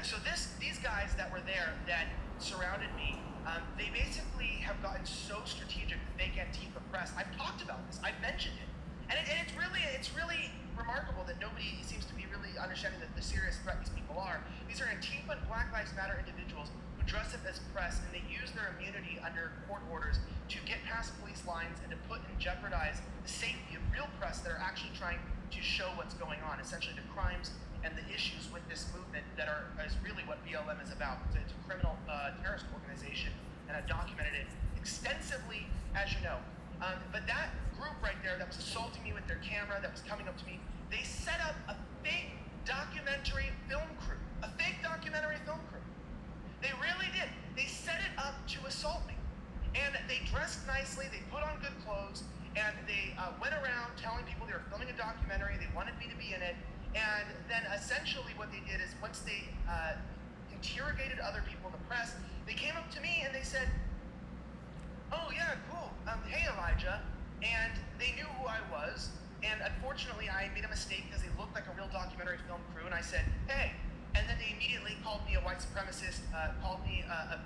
so these guys that were there that surrounded me, they basically have gotten so strategic, the fake Antifa press. I've talked about this. I've mentioned it, and it's really remarkable that nobody seems to be really understanding the serious threat these people are. These are Antifa and Black Lives Matter individuals who dress up as press, and they use their immunity under court orders to get past police lines and to put and jeopardize the safety of real press that are actually trying to show what's going on, essentially the crimes and the issues with this movement that is really what BLM is about. It's a criminal terrorist organization, and I've documented it extensively, as you know. But that group right there that was assaulting me with their camera, that was coming up to me, they set up a fake documentary film crew. A fake documentary film crew. They really did. They set it up to assault me. And they dressed nicely, they put on good clothes, and they went around telling people they were filming a documentary, they wanted me to be in it. And then essentially what they did is once they interrogated other people in the press, they came up to me and they said, "Oh yeah, cool. Hey Elijah." And they knew who I was. And unfortunately, I made a mistake because they looked like a real documentary film crew. And I said, "Hey." And then they immediately called me a white supremacist, called me a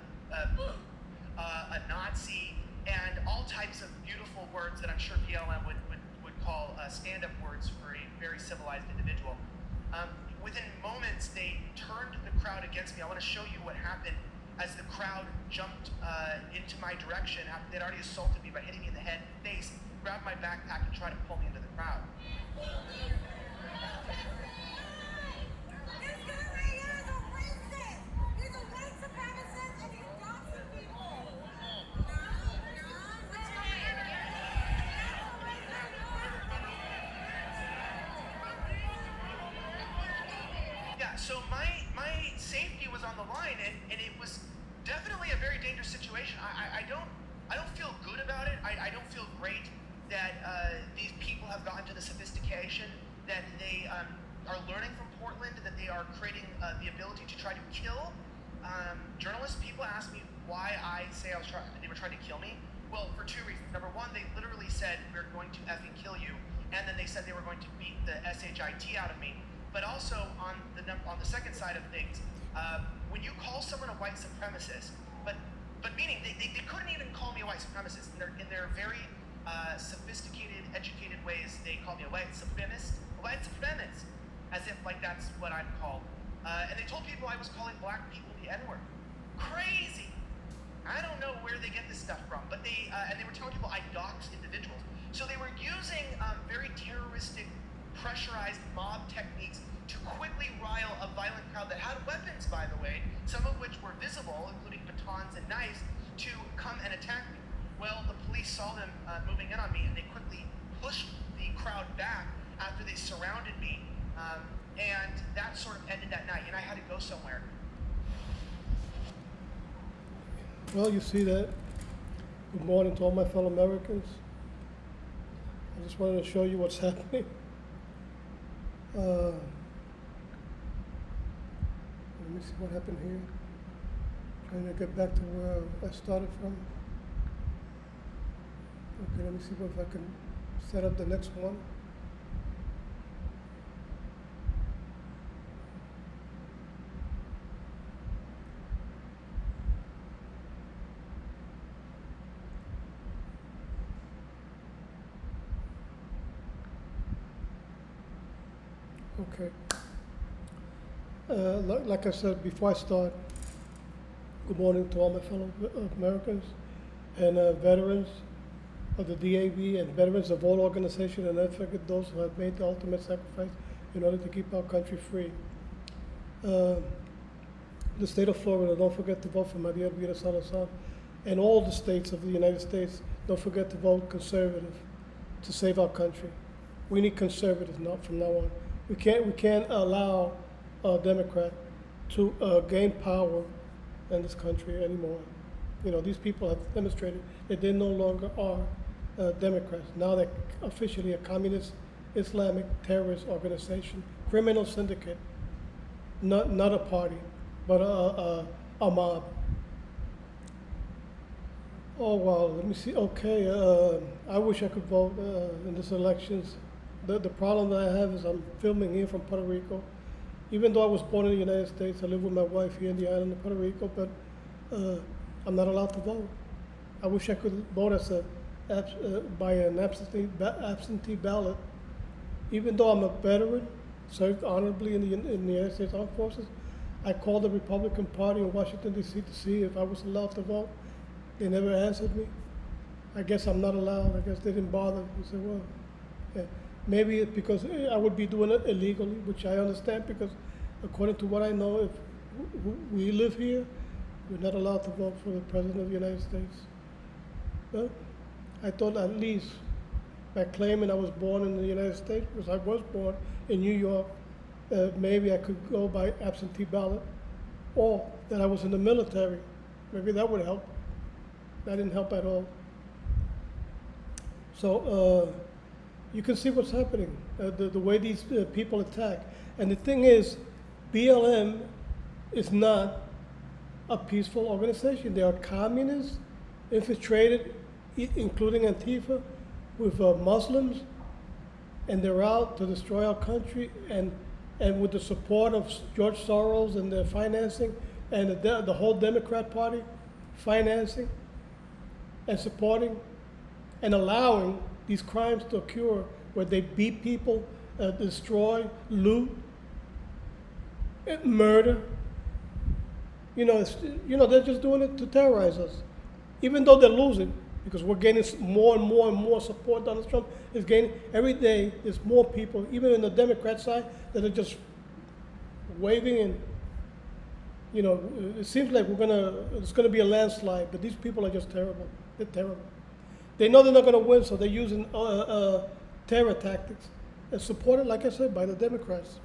Nazi, and all types of beautiful words that I'm sure BLM would call stand-up words for a very civilized individual. Within moments, they turned the crowd against me. I want to show you what happened as the crowd jumped into my direction after they'd already assaulted me by hitting me in the head and face, grabbed my backpack, and tried to pull me into the crowd. So my safety was on the line, and it was definitely a very dangerous situation. I don't feel good about it. I don't feel great that these people have gotten to the sophistication that they are learning from Portland, that they are creating the ability to try to kill journalists. People ask me why I say they were trying to kill me. Well, for two reasons. Number one, they literally said we're going to effing kill you, and then they said they were going to beat the SHIT out of me. But also on the second side of things, when you call someone a white supremacist, but meaning they couldn't even call me a white supremacist. In their very sophisticated, educated ways, they called me a white supremacist, as if like that's what I'm called. And they told people I was calling black people the N-word. Crazy. I don't know where they get this stuff from, but they were telling people I doxed individuals. So they were using very terroristic, pressurized mob techniques to quickly rile a violent crowd that had weapons, by the way, some of which were visible, including batons and knives, to come and attack me. Well, the police saw them moving in on me, and they quickly pushed the crowd back after they surrounded me, and that sort of ended that night, and I had to go somewhere. Well, you see that. Good morning to all my fellow Americans. I just wanted to show you what's happening. Let me see what happened here. Trying to get back to where I started from. Okay, let me see if I can set up the next one. Okay. Like I said before I start, good morning to all my fellow Americans and veterans of the DAV and veterans of all organizations, and I forget those who have made the ultimate sacrifice in order to keep our country free. The state of Florida, don't forget to vote for Maria Elvira Salazar, and all the states of the United States, don't forget to vote conservative to save our country. We need conservatives from now on. We can't allow a Democrat to gain power in this country anymore. You know, these people have demonstrated that they no longer are Democrats. Now they're officially a communist, Islamic terrorist organization, criminal syndicate, not a party, but a mob. Oh wow, let me see. Okay, I wish I could vote in this elections. The problem that I have is I'm filming here from Puerto Rico, even though I was born in the United States, I live with my wife here in the island of Puerto Rico, but I'm not allowed to vote. I wish I could vote as by an absentee ballot. Even though I'm a veteran, served honorably in the United States Armed Forces, I called the Republican Party in Washington, D.C. to see if I was allowed to vote. They never answered me. I guess I'm not allowed. I guess they didn't bother. I said, well, yeah. Maybe it's because I would be doing it illegally, which I understand because according to what I know, if we live here, we're not allowed to vote for the President of the United States. But I thought at least by claiming I was born in the United States, because I was born in New York, maybe I could go by absentee ballot, or that I was in the military. Maybe that would help. That didn't help at all. So you can see what's happening, the way these people attack. And the thing is, BLM is not a peaceful organization. They are communists, infiltrated, including Antifa, with Muslims, and they're out to destroy our country, and with the support of George Soros and their financing, and the whole Democrat Party financing and supporting and allowing these crimes to occur, where they beat people, destroy, loot, murder. They're just doing it to terrorize us, even though they're losing, because we're getting more and more and more support. Donald Trump is gaining every day. There's more people, even in the Democrat side, that are just waving, and it seems like it's gonna be a landslide. But these people are just terrible. They're terrible. They know they're not gonna win, so they're using terror tactics, and supported, like I said, by the Democrats.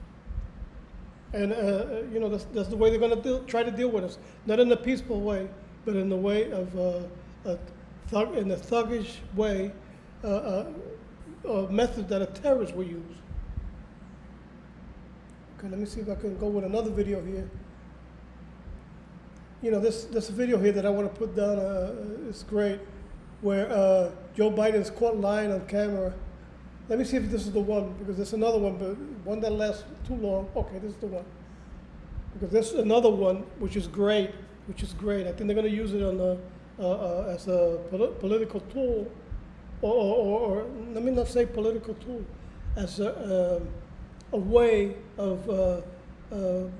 And that's the way they're gonna try to deal with us. Not in a peaceful way, but in the way of in a thuggish way, method that a terrorist will use. Okay, let me see if I can go with another video here. This video here that I want to put down is great, where Joe Biden's caught lying on camera. Let me see if this is the one, because there's another one, but one that lasts too long. Okay, this is the one. Because there's another one which is great. I think they're going to use it on as a political tool, or let me not say political tool, as a way of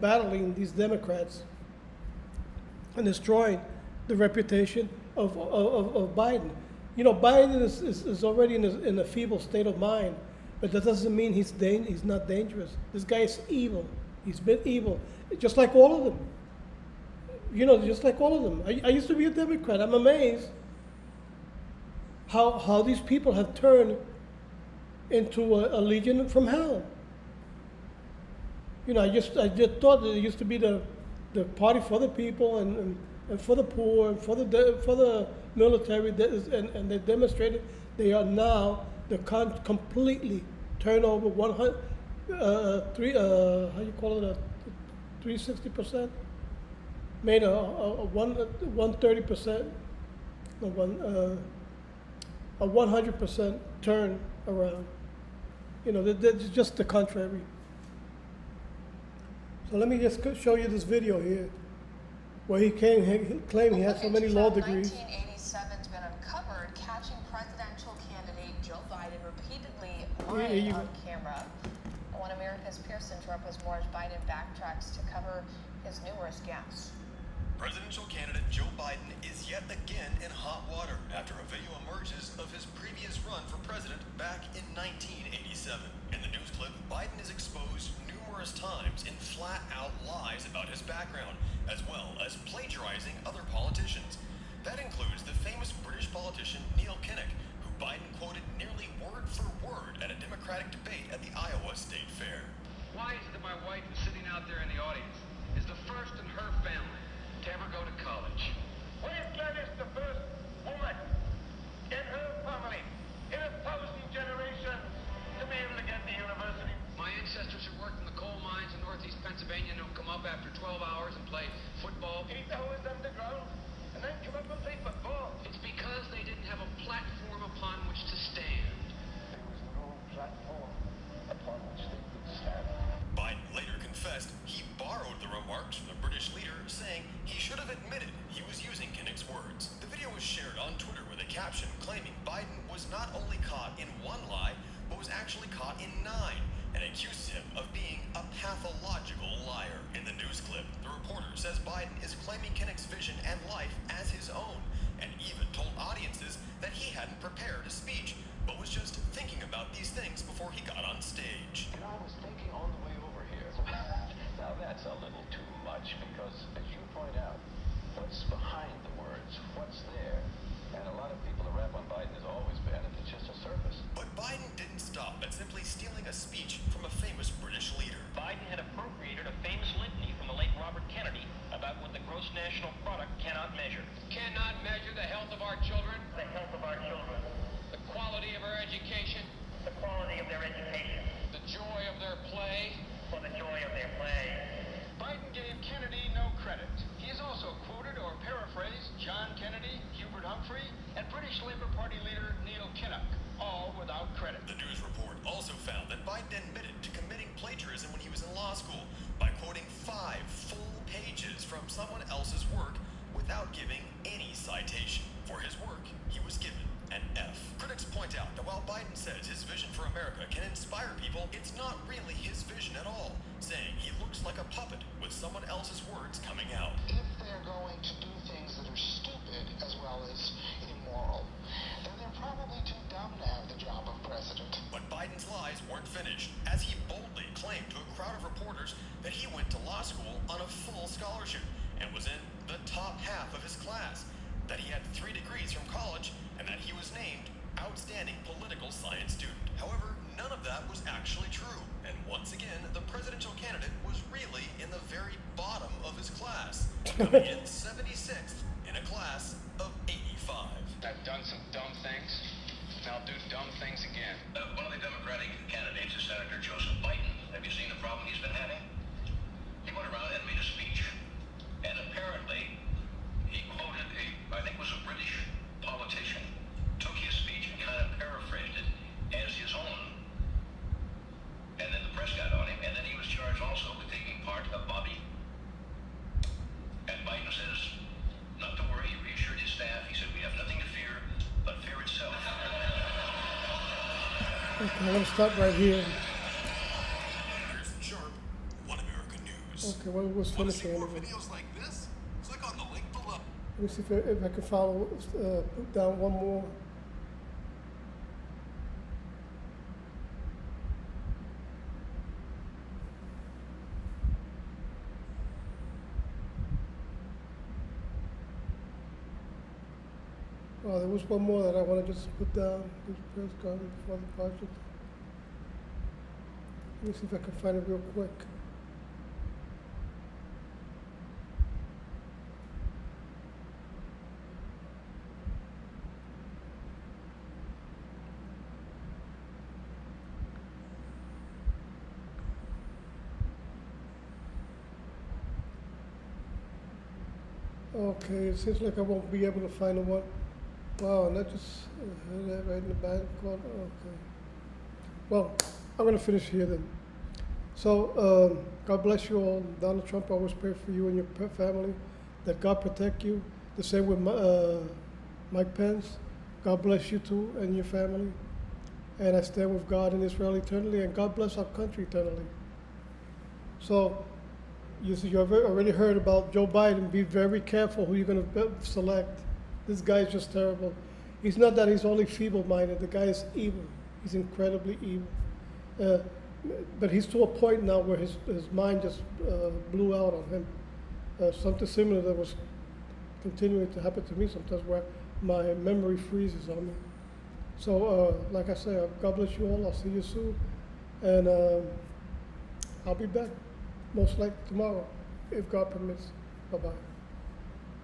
battling these Democrats and destroying the reputation of Biden. Biden is already in a feeble state of mind, but that doesn't mean he's not dangerous. This guy is evil. He's been evil, just like all of them. Just like all of them. I used to be a Democrat. I'm amazed how these people have turned into a legion from hell. I just thought that it used to be the party for the people and for the poor and for the military, and they demonstrated they are now completely turned over 360%, made a 130%, a 100% turn around. That's just the contrary. So let me just show you this video here, where he claimed he had so many law degrees. 1987's been uncovered catching presidential candidate Joe Biden repeatedly lying on camera. And one America's Pearson to represent more as Biden backtracks to cover his numerous gaffes. Presidential candidate Joe Biden is yet again in hot water after a video emerges of his previous run for president back in 1987. In the news clip, Biden is exposed numerous times in flat-out lies about his background, as well as plagiarizing other politicians. That includes the famous British politician Neil Kinnock, who Biden quoted nearly word for word at a Democratic debate at the Iowa State Fair. Why is it that my wife is sitting out there in the audience is the first in her family to ever go to college? Why is Gladys the first woman in her family, in 1,000 generations, to be able to get to university? My ancestors who worked in the coal mines in northeast Pennsylvania don't come up after 12 hours and play football. 8 hours underground, and then come up and play football. It's because they didn't have a platform upon which to stand. There was no platform upon which they could stand. Biden later confessed says Biden is claiming Kinnock's vision and life as his own, and even told audiences that he hadn't prepared a speech, but was just thinking about these things before he got on stage. And I was thinking on the way over here. Now that's a little too much because, as you point out, what's behind the words? What's there? And a lot of people who rap on Biden has always been, and it's just a surface. But Biden didn't stop at simply stealing a speech from a famous British leader. Biden had appropriated a famous litany from the late Robert Kennedy about what the gross national product cannot measure. Cannot measure the health of our children, The health of our children, the quality of our education, the quality of their education, the joy of their play. for the joy of their play. Biden gave Kennedy no credit. He has also quoted or paraphrased John Kennedy, Hubert Humphrey, and British Labour Party leader Neil Kinnock, all without credit. The news report also found that Biden admitted to committing plagiarism when he was in law school by quoting 5 full pages from someone else's work without giving any citation. For his work, he was given an F. Critics point out that while Biden says his vision for America can inspire people, it's not really his vision at all, saying he looks like a puppet with someone else's words coming out. If they're going to do things that are stupid as well as immoral, then they're probably too dumb to have the job of president. But Biden's lies weren't finished, as he boldly claimed to a crowd of reporters that he went to law school on a full scholarship and was in the top half of his class, that he had 3 degrees from college, and that he was named Outstanding Political Science Student. However, none of that was actually true, and once again, the presidential candidate was really in the very bottom of his class, coming in 76th in a class of 85. I've done some dumb things, and I'll do dumb things again. One of the Democratic candidates is Senator Joseph Biden. Have you seen the problem he's been having? He went around and made a speech, and apparently he quoted I think it was a British politician, took his speech and kind of paraphrased it as his own, and then the press got on him, and then he was charged also with taking part of Bobby. And Biden says, not to worry, he reassured his staff. He said, we have nothing to fear but fear itself. Okay, I'm gonna stop right here. Harrison Sharp, One America News. Okay, well, it was Want to see finishing more anyway. videos like this? Click on the link below. Let me see if I can follow down one more. Well, there was one more that I want to just put down, this press conference before the project. Let me see if I can find it real quick. Okay, it seems like I won't be able to find the one. Wow, and that just that right in the back corner. Okay. Well, I'm gonna finish here then. So God bless you all. Donald Trump, I always pray for you and your family, that God protect you. The same with Mike Pence. God bless you too and your family. And I stand with God in Israel eternally, and God bless our country eternally. So you've already heard about Joe Biden. Be very careful who you're going to select. This guy is just terrible. He's not that he's only feeble-minded. The guy is evil. He's incredibly evil. But he's to a point now where his mind just blew out on him. Something similar that was continuing to happen to me sometimes, where my memory freezes on me. So, like I say, God bless you all. I'll see you soon. And I'll be back, most likely tomorrow, if God permits. Bye-bye.